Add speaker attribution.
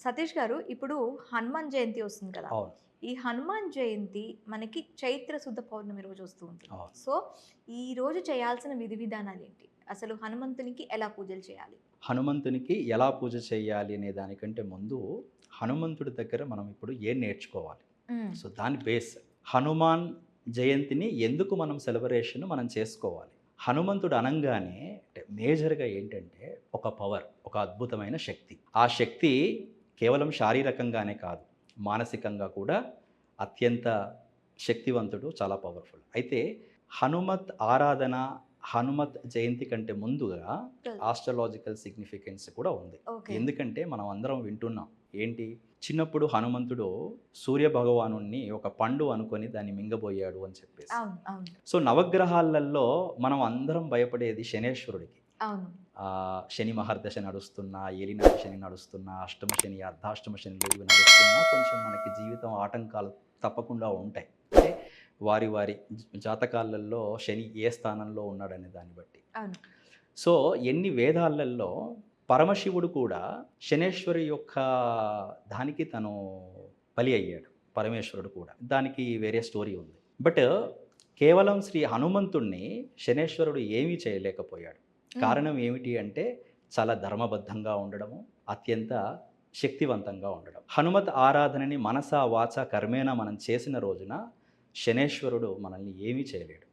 Speaker 1: సతీష్ గారు, ఇప్పుడు హనుమాన్ జయంతి వస్తుంది కదా!
Speaker 2: అవును.
Speaker 1: ఈ హనుమాన్ జయంతి మనకి చైత్ర శుద్ధ పౌర్ణమి రోజు వస్తూ ఉంటుంది.
Speaker 2: అవును.
Speaker 1: సో, ఈ రోజు చేయాల్సిన విధి విధానాలేంటి? అసలు హనుమంతునికి ఎలా పూజలు చేయాలి?
Speaker 2: హనుమంతునికి ఎలా పూజ చేయాలి అనే దానికంటే ముందు, హనుమంతుడి దగ్గర మనం ఇప్పుడు ఏం నేర్చుకోవాలి?
Speaker 1: హ్మ్.
Speaker 2: సో, దాని బేస్. హనుమాన్ జయంతిని ఎందుకు మనం మనం చేసుకోవాలి? హనుమంతుడు అనంగానే అంటే మేజర్‌గా ఏంటంటే ఒక పవర్, ఒక అద్భుతమైన శక్తి. ఆ శక్తి కేవలం శారీరకంగానే కాదు, మానసికంగా కూడా అత్యంత శక్తివంతుడు, చాలా పవర్‌ఫుల్. అయితే హనుమత్ ఆరాధన, హనుమత్ జయంతి కంటే ముందుగా
Speaker 1: తెల్
Speaker 2: ఆస్ట్రాలాజికల్ సిగ్నిఫికెన్స్ కూడా ఉంది.
Speaker 1: ఓకే.
Speaker 2: ఎందుకంటే మనం అందరం వింటున్నాం. ఏంటి? చిన్నప్పుడు హనుమంతుడు సూర్య భగవానుడిని ఒక పండు అనుకొని దాన్ని మింగబోయాడు అని చెప్పేసి.
Speaker 1: అవును. అవును.
Speaker 2: సో, నవగ్రహాలలో మనం అందరం భయపడేది శనేశ్వరుడికి.
Speaker 1: అవును.
Speaker 2: శని మహర్దశ నడుస్తున్నా, ఏలినాటి శని నడుస్తున్నా, అష్టమ శని, అర్ధాష్టమ శనిలు ఇవి నడుస్తున్నా కొంచెం మనకి జీవితం ఆటంకాలు తప్పకుండా ఉంటాయి. అంటే వారి వారి జాతకాలలో శని ఏ స్థానంలో ఉన్నాడనే దాన్ని బట్టి.
Speaker 1: అవును.
Speaker 2: సో, ఎన్ని వేదాలలో పరమశివుడు కూడా శనేశ్వరి యొక్క దానికి తను బలి అయ్యాడు. పరమేశ్వరుడు కూడా. దానికి వేరే స్టోరీ ఉంది. బట్ కేవలం శ్రీ హనుమంతుడిని శనేశ్వరుడు ఏమీ చేయలేకపోయాడు.
Speaker 1: హ్మ్.
Speaker 2: కారణం ఏమిటి అంటే చాలా ధర్మబద్ధంగా ఉండడము, అత్యంత శక్తివంతంగా ఉండడం. హనుమత్ ఆరాధనని మనసా, వాచా, కర్మేణ మనం చేసిన రోజున శనేశ్వరుడు మనల్ని ఏమీ చేయలేడు.